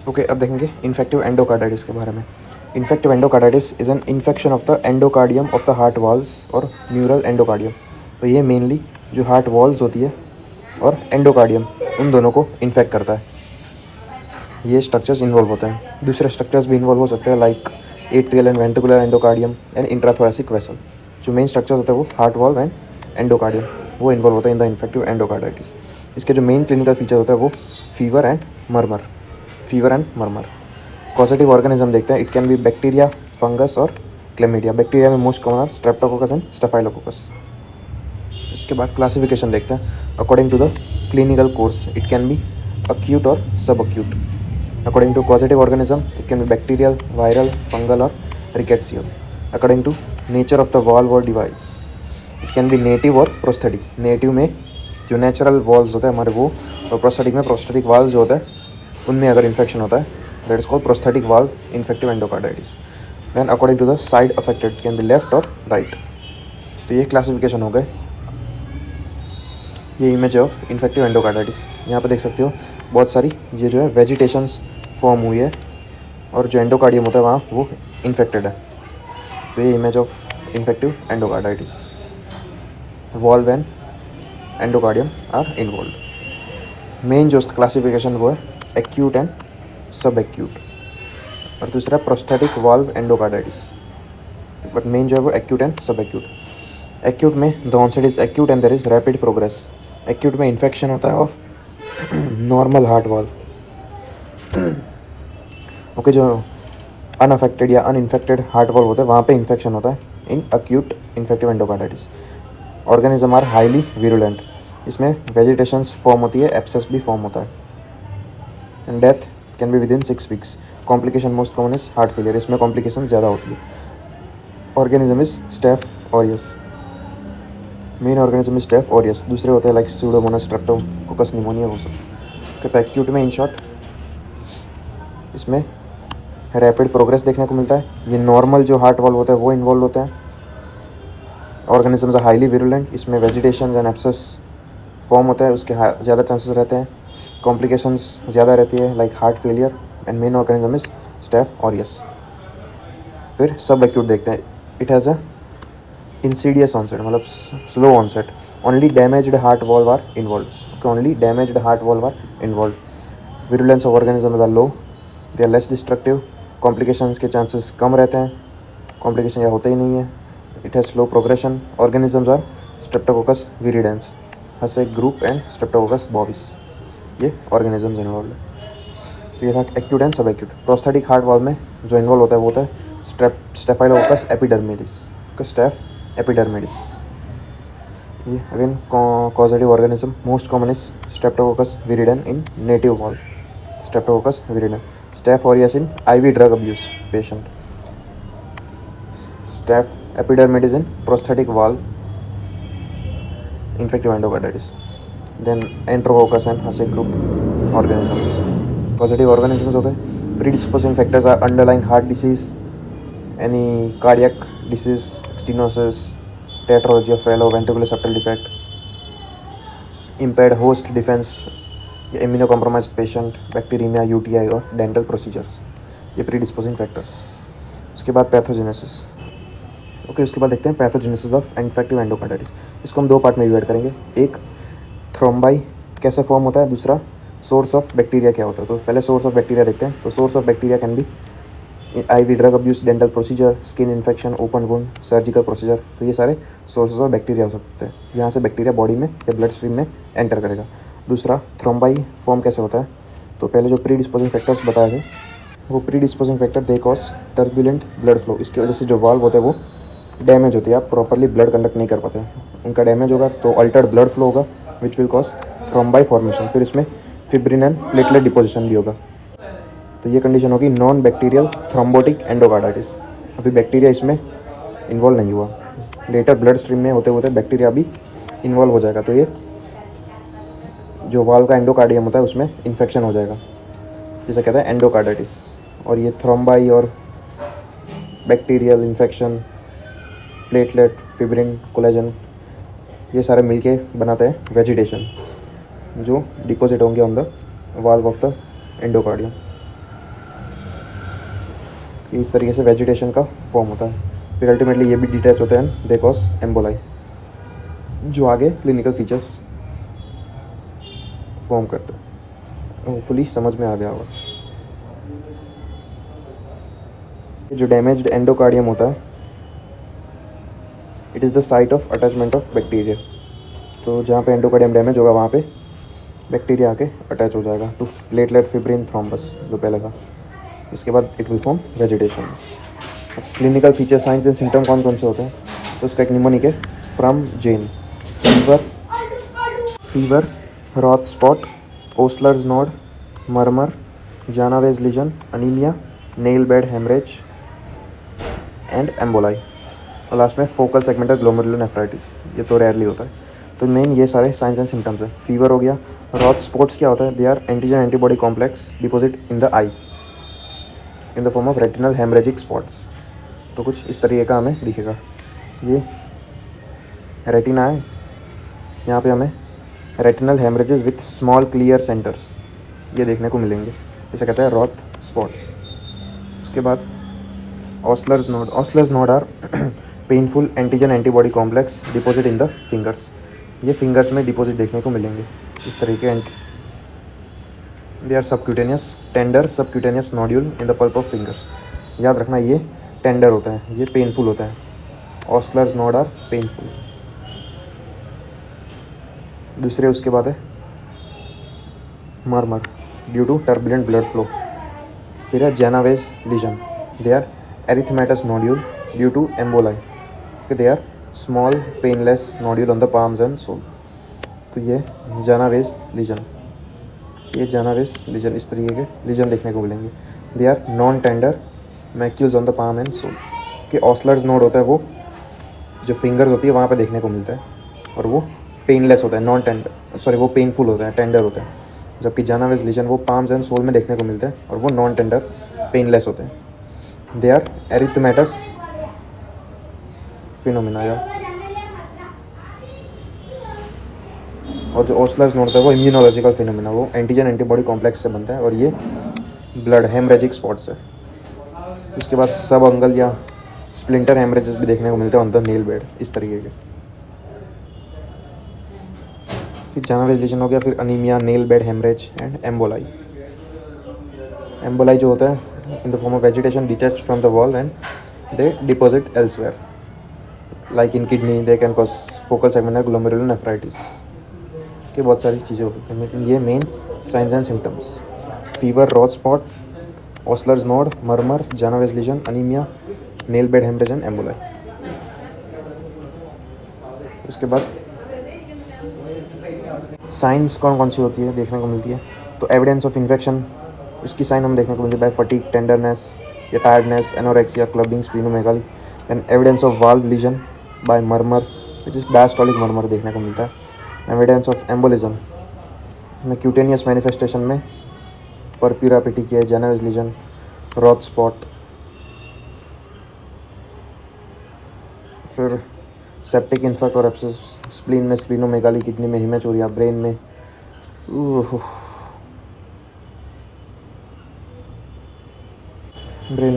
Okay, अब देखेंगे infective endocarditis के बारे में। Infective endocarditis is an infection of the endocardium of the heart walls और न्यूरल एंडोकार्डियम। तो ये मेनली जो हार्ट वॉल्स होती है और एंडोकार्डियम, उन दोनों को इन्फेक्ट करता है। ये स्ट्रक्चर्स इन्वॉल्व होते हैं। दूसरे स्ट्रक्चर्स भी इन्वॉल्व हो सकते हैं, like atrial and ventricular endocardium and intrathoracic vessel. जो मेन स्ट्रक्चर्स होते हैं वो हार्ट वॉल्व एंड एंडोकार्डियम, वो इन्वॉल्व होता है इन द इन्फेक्टिव एंडोकार्डाइटिस। इसके जो मेन क्लिनिकल फीचर होता है वो fever and murmur. Causative organism देखते हैं, it can be bacteria, fungus और क्लेमिडिया। बैक्टीरिया में most common streptococcus and staphylococcus. इसके बाद क्लासिफिकेशन देखते हैं according to the clinical course, it can be acute or subacute. According to causative organism, it can be bacterial, viral, fungal or rickettsial. According to nature of the valve or device, it can be native or prosthetic. Native में जो natural valves होता है हमारे वो, और prosthetic में prosthetic valve जो होता है उनमें अगर इन्फेक्शन होता है, that is called prosthetic valve infective endocarditis. Then according to the side affected, can be left और राइट। तो ये क्लासिफिकेशन हो गए। ये इमेज ऑफ इन्फेक्टिव एंडोकार्डाइटिस, यहाँ पे देख सकते हो बहुत सारी ये जो है वेजिटेशंस फॉर्म हुई है, और जो एंडोकार्डियम होता है वहाँ वो इन्फेक्टेड है। तो ये image of infective endocarditis. Valve and endocardium are involve. Main जो उसका क्लासिफिकेशन वो है एक्यूट एंड सब एक्यूट, और दूसरा prosthetic valve endocarditis. But main जो है वो acute and sub acute. Acute में the onset is acute and there is rapid progress. Acute में इन्फेक्शन होता है of normal heart valve. Okay, जो अनअफेक्टेड या अनइन्फेक्टेड हार्ट वाल्व होता है वहाँ पे इन्फेक्शन होता है in acute infective endocarditis. Organism are highly virulent, इसमें वेजिटेशंस फॉर्म होती है, एब्सेस भी फॉर्म होता है, and death can be with in 6 weeks. Complication most common is heart failure, इसमें कॉम्प्लिकेशन ज़्यादा होती है। Organism is staph aureus, main organism is staph aureus. दूसरे होते हैं लाइक स्यूडोमोनास, स्ट्रेप्टोकोकस निमोनिया, वो सब। तो एक्यूट में इन शॉर्ट इसमें रैपिड प्रोग्रेस देखने को मिलता है। ये नॉर्मल जो हार्ट वाल्व होता है वो इन्वॉल्व होता है। ऑर्गेनिजम्स आर हाईली विरुलेंट, इसमें वेजिटेशन एंड एब्सेस फॉर्म होता है, उसके ज़्यादा चांसेस रहते हैं। कॉम्प्लिकेशंस ज़्यादा रहती है like heart failure, and main organism is staph aureus. फिर सब एक्यूट देखते हैं, it has a insidious onset, मतलब slow onset. Only damaged heart valve are involve. Only damaged heart valve are involve. Virulence of organism are low, they are less destructive. Complications के chances कम रहते हैं, complication या होते ही नहीं है। It has slow progression. Organisms are streptococcus viridans, HACEK group and Streptococcus bovis, ये ऑर्गेनिजम्स इन्वॉल्व है। तो ये था acute and sub acute. Prosthetic heart valve में जो इन्वॉल्व होता है वो होता है स्टेफाइलोकोकस एपिडर्मिडिस, स्टेफ एपिडर्मिडिस। ये again causative organism, most common is streptococcus viridans in native valve, streptococcus viridans. Staph aureus in IV drug abuse patient. Staph epidermidis in prosthetic valve infective endocarditis. Then enterococcus and HACEK group organisms. Positive organisms हो गए। Predisposing factors are underlying heart disease, any cardiac disease, stenosis, tetralogy of fellow, ventricular septal defect, impaired host defence, immuno compromised patient, bacteria, UTI और dental procedures, ये प्रीडिस्पोजिंग factors. उसके बाद pathogenesis. Okay, उसके बाद देखते हैं पैथोजेनेसिस ऑफ इन्फेक्टिव एंडोकार्डाइटिस। इसको हम 2 पार्ट में डिवाइड करेंगे, एक थ्रोम्बाई कैसे फॉर्म होता है, दूसरा सोर्स ऑफ बैक्टीरिया क्या होता है। तो पहले सोर्स ऑफ बैक्टीरिया देखते हैं। तो source of bacteria can be IV drug abuse, dental procedure, skin infection, open wound, surgical procedure. तो ये सारे सोर्सेज ऑफ बैक्टीरिया हो सकते हैं। यहाँ से बैक्टीरिया बॉडी में या ब्लड स्ट्रीम में एंटर करेगा। दूसरा, थ्रोम्बाई फॉर्म कैसे होता है। तो पहले जो प्रीडिस्पोजिंग फैक्टर्स बताए थे, वो predisposing factor they cause turbulent blood flow. इसकी वजह से जो वाल्व होता है वो डैमेज होती है, आप प्रॉपरली ब्लड कंडक्ट नहीं कर पाते हैं, उनका डैमेज होगा तो अल्टर्ड ब्लड फ्लो होगा, which will cause thrombi formation. फिर इसमें फिब्रिन एंड प्लेटलेट डिपोजिशन भी होगा। तो ये कंडीशन होगी नॉन बैक्टीरियल थ्रोम्बोटिक एंडोकार्डाइटिस। अभी बैक्टीरिया इसमें इन्वॉल्व नहीं हुआ, लेटर ब्लड स्ट्रीम में होते होते बैक्टीरिया भी इन्वॉल्व हो जाएगा, तो ये जो वाल्व का एंडोकार्डियम होता है उसमें इन्फेक्शन हो जाएगा, जिसे कहते हैं एंडोकार्डाइटिस। और ये थ्रोम्बाई और bacterial infection, platelet, fibrin, collagen, ये सारे मिलके बनाते हैं वेजिटेशन, जो डिपॉजिट होंगे on the valve of the endocardium. कि इस तरीके से वेजिटेशन का फॉर्म होता है। फिर अल्टीमेटली ये भी डिटैच होते हैं दे कॉज एम्बोलाई, जो आगे क्लिनिकल फीचर्स फॉर्म करते हैं। होपफुली समझ में आ गया होगा। जो डैमेज्ड एंडोकार्डियम होता है, it is the site of attachment of bacteria. तो जहाँ पे एंडोकार्डियम डैमेज होगा वहाँ पे बैक्टीरिया आके अटैच हो जाएगा टू प्लेटलेट फिब्रिन थ्रोम्बस जो पहले था। इसके बाद it will form vegetation. Clinical feature science and symptom कौन कौन से होते हैं? तो उसका एक निमोनिक है from Jane, fever, Roth spot, Osler's node, murmur, Janeway lesion, anaemia, nail bed haemorrhage and emboli, और लास्ट में फोकल सेगमेंटल ग्लोमेरुलोनेफ्राइटिस। ये तो रेयरली होता है। तो मेन ये सारे साइंस एंड सिम्टम्स हैं। फीवर हो गया। रॉथ स्पॉट्स क्या होता है? They are antigen antibody complex deposit in the eye in the form of retinal haemorrhagic spots. तो कुछ इस तरीके का हमें दिखेगा। ये रेटिना है, यहाँ पे हमें retinal haemorrhages with small clear centres ये देखने को मिलेंगे। इसे कहते हैं रॉथ स्पॉट्स। उसके बाद Osler's node. Osler's node are painful antigen antibody complex deposit in the fingers. ये फिंगर्स में डिपोजिट देखने को मिलेंगे इस तरीके। They are subcutaneous tender subcutaneous nodule in the pulp of fingers. याद रखना ये टेंडर होता है, ये पेनफुल होता है। Osler's node are painful. दूसरे उसके बाद है murmur due to turbulent blood flow. फिर है Janeway lesion. They are erythematous nodule due to emboli. They are small painless nodule on the palms and sole. तो ये जेनावेज लीजन, ये जेनावेज लीजन इस तरीके के लीजन देखने को मिलेंगे। They are non tender macules on the palm and sole. कि ऑस्लर्स नोड होता है वो जो फिंगर्स होती है वहाँ पे देखने को मिलता है, और वो पेनलेस होता है, नॉन टेंडर सॉरी वो पेनफुल होता है, टेंडर होता है। जबकि जेनावेज लीजन वो पाम्स एंड सोल में देखने को मिलता है और वो नॉन टेंडर पेनलेस होते हैं। They are erythematous phenomena. या और जो ओस्लर्स नोड होता है वो इम्यूनोलॉजिकल फिनोमिना, वो एंटीजन एंटीबॉडी कॉम्प्लेक्स से बनता है और ये ब्लड हेमरेजिक स्पॉट्स है। इसके बाद सब अंगल या स्प्लिंटर हेमरेजेस भी देखने को मिलते हैं ऑन द नेल बेड इस तरीके के। फिर जेनावेज लीजन हो गया। फिर anaemia, nail bed haemorrhage and emboli. Emboli जो होता है in the form of vegetation detach from the wall and they deposit elsewhere like in kidney. They can cause focal segmental glomerulonephritis की बहुत सारी चीज़ें हो सकती हैं, लेकिन ये main signs and symptoms fever, Roth spot, Osler's node, murmur, Janeway lesion, anaemia, nail bed haemorrhage and emboli. उसके बाद साइंस कौन कौन सी होती है देखने को मिलती है? तो एविडेंस ऑफ इन्फेक्शन, इसकी साइन हम देखने को मिलती है बाय फटीग, टेंडरनेस या tiredness, anorexia, clubbing, splenomegaly. And evidence of valve lesion by murmur which is diastolic murmur देखने को मिलता है। एविडेंस ऑफ एम्बोलिज्म में क्यूटेनियस मैनिफेस्टेशन में purpura petechiae, Janeway lesion, Roth spot. फिर सेप्टिक इन्फेक्ट और abscess spleen में स्प्लीनोमेगाली, किडनी में हेमेचूरिया, ब्रेन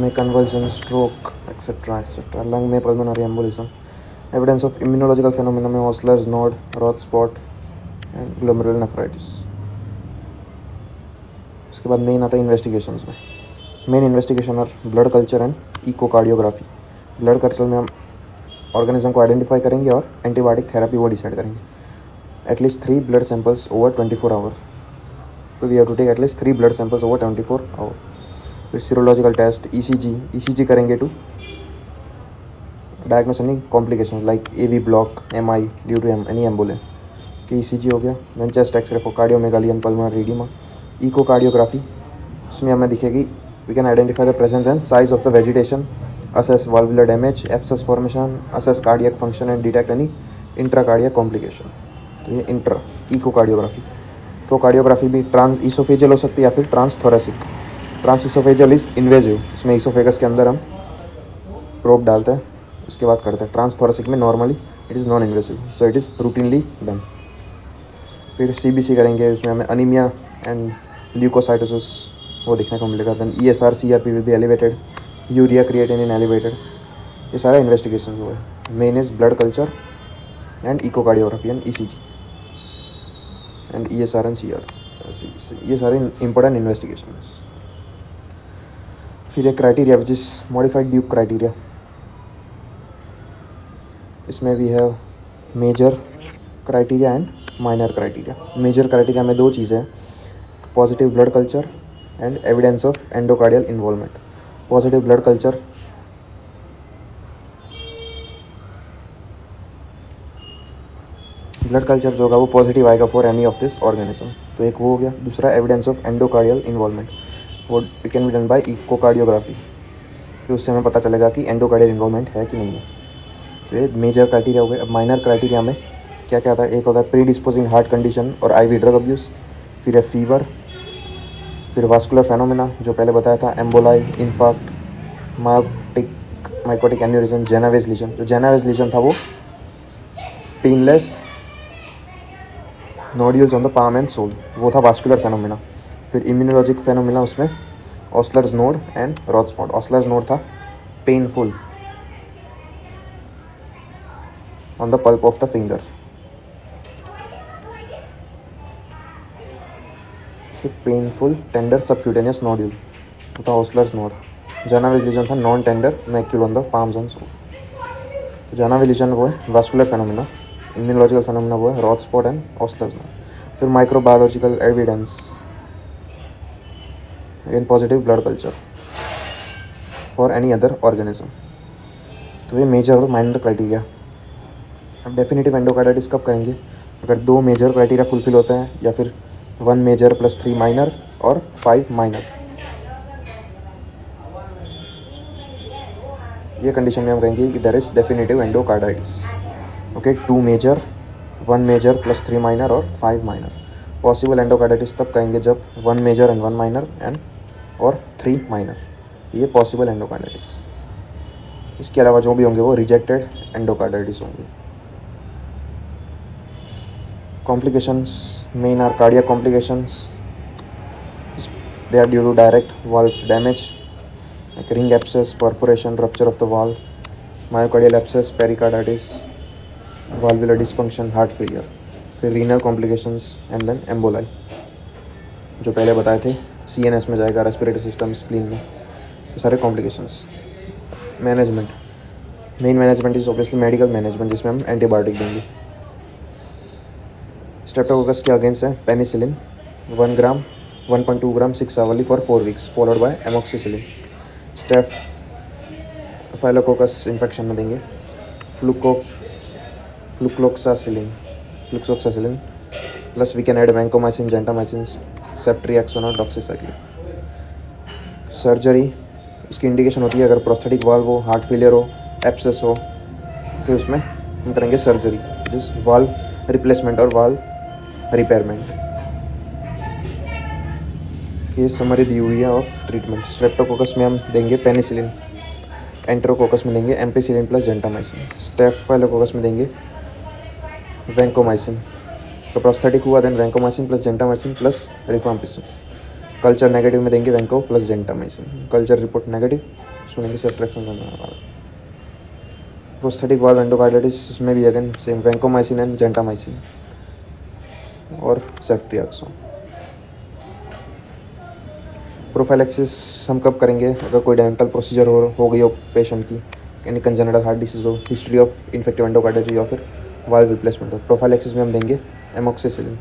में convulsion, stroke etcetera etcetera. Lung में pulmonary embolism. Evidence of immunological phenomena में Osler's node, Roth spot and glomerulonephritis. उसके बाद main आता है इन्वेस्टिगेशंस में। मेन इन्वेस्टिगेशन और blood culture and echocardiography. Blood culture में हम ऑर्गेनिज्म को आइडेंटिफाई करेंगे और एंटीबायोटिक थेरेपी वो डिसाइड करेंगे। At least 3 blood samples over 24 hour. तो we have to take at least 3 blood samples over 24 hour. फिर सीरोलॉजिकल टेस्ट, ईसीजी करेंगे to diagnose any complications like AV block, MI due to any emboli कि ECG हो गया। Then chest x ray for cardiomegaly and pulmonary oedema. Echocardiography, उसमें हमें दिखेगी we can identify the presence and size of the vegetation, assess valvular damage, abscess formation, assess cardiac function and detect any intracardiac complication। तो ये intra echocardiography. तो cardiography भी trans oesophageal हो सकती है या फिर trans thoracic. Trans oesophageal is invasive, इसमें इसोफेगस के अंदर हम प्रोब डालते हैं उसके बाद करते हैं। ट्रांस थोरेसिक में normally it is non invasive, so it is routinely done. फिर सीबीसी करेंगे, उसमें हमें अनीमिया एंड ल्यूकोसाइटोसिस वो देखने को मिलेगा। Then ESR CRP will be elevated. Urea creatine in elevated, ये सारा इन्वेस्टिगेशन हुआ है। Main is blood culture and echocardiography and ECG and ESR and CR, ये सारे इंपॉर्टेंट इन्वेस्टिगेशन। फिर एक criteria which is modified Duke criteria, इसमें भी है major criteria and minor criteria. Major criteria में दो चीज़ें हैं, positive blood culture and evidence of endocardial involvement. Positive blood culture जो होगा वो पॉजिटिव आएगा for any of this organism, तो एक वो हो गया। दूसरा एविडेंस ऑफ एंडोकार्डियल इन्वॉल्वमेंट, वो it can be done by echocardiography, तो उससे हमें पता चलेगा कि एंडोकार्डियल इन्वॉल्वमेंट है कि नहीं है। तो ये मेजर क्राइटेरिया हो गए। अब माइनर क्राइटेरिया में क्या क्या आता है, एक होता है प्री डिस्पोजिंग हार्ट कंडीशन और IV ड्रग अब्यूज़, फिर है फीवर, फिर वास्कुलर फेनोमेना जो पहले बताया था, emboli, infarct, mycotic aneurysm, Janeway lesion. जो जेनावेज लीजन था वो painless nodules on the palm and sole, वो था वास्कुलर फेनोमेना। फिर इम्यूनोलॉजिक फेनोमेना, उसमें Osler's node and Roth spot. Osler's node था painful on the pulp of the finger. Painful tender subcutaneous nodule, वो था Osler's node. Janeway lesion था non tender macule on the palms and sole. तो Janeway legion वो है vascular phenomena, immunological phenomena वो है रॉथ spot and ऑस्लर्स node. फिर microbiological evidence in positive blood culture for any other organism. तो ये major और माइनर क्राइटेरिया। अब डेफिनेटिव एंडोकार्डाइटिस कब कहेंगे, अगर 2 मेजर क्राइटेरिया फुलफिल होते हैं, या फिर 1 मेजर प्लस 3 माइनर और 5 माइनर। ये कंडीशन में हम कहेंगे कि there is definitive endocarditis. Okay, 2 major, 1 major plus 3 minor और 5 माइनर। पॉसिबल एंडोकार्डाइटिस तब कहेंगे जब 1 मेजर एंड 1 माइनर एंड और 3 माइनर, ये पॉसिबल एंडोकार्डाइटिस। इसके अलावा जो भी होंगे वो रिजेक्टेड एंडोकार्डाइटिस होंगे। Complications main are cardiac complications, they are due to direct valve damage like ring abscess, perforation, rupture of the valve, myocardial abscess, pericarditis, valvular dysfunction, heart failure। फिर renal complications and then emboli, जो पहले बताए थे CNS में जाएगा, respiratory system, spleen में, ये सारे complications. Management, main management is obviously medical management, जिसमें हम एंटीबायोटिक देंगे। स्ट्रेप्टोकोकस के अगेंस्ट है penicillin 1 gram 1.2 gram 6 hourly for 4 weeks followed by amoxicillin. Staphylococcus infection में देंगे flucloxacillin plus we can add vancomycin, gentamicin, ceftriaxone और डॉक्सीसाइक्लिन। सर्जरी, उसकी indication होती है अगर प्रोस्थेटिक वाल्व हो, हार्ट फेलियर हो, एब्सेस हो, फिर उसमें हम करेंगे सर्जरी, जिस वाल्व रिप्लेसमेंट और वाल्व रिपेयरमेंट। ये समरी दी हुई है ऑफ ट्रीटमेंट। स्ट्रेप्टोकोकस में हम देंगे पेनिसिलिन, एंटेरोकोकस में देंगे एम्पिसिलिन प्लस जेंटामाइसिन, स्टेफाइलोकोकस में देंगे वैंकोमाइसिन। तो प्रोस्थेटिक हुआ then vancomycin plus gentamicin plus rifampicin. Culture negative में देंगे vanco plus gentamicin. Culture report negative, उसमें देंगे सब्ट्रैक्शन करने वाला। प्रोस्थेटिक वाल्व एंडोकार्डाइटिस, उसमें भी again same vancomycin and gentamicin और सेफ्ट्रिएक्सोन। प्रोफाइलैक्सिस हम कब करेंगे, अगर कोई डेंटल प्रोसीजर हो गई हो पेशेंट की, यानी कंजेनिटल हार्ट डिसीज हो, हिस्ट्री ऑफ इन्फेक्टिव एंडोकार्डाइटिस या फिर वाल्व रिप्लेसमेंट हो। प्रोफाइलैक्सिस में हम देंगे एमोक्सिसिलिन।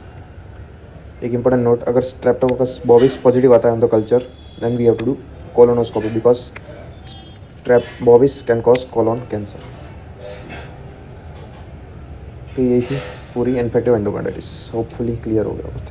एक इंपॉर्टेंट नोट, अगर स्ट्रेप्टोकोकस बॉबिस पॉजिटिव आता है on the culture, then we have to do colonoscopy because strep bovis can cause colon cancer. तो यही थी पूरी इन्फेक्टिव एंडोकार्डाइटिस, होपफुली क्लियर हो गया।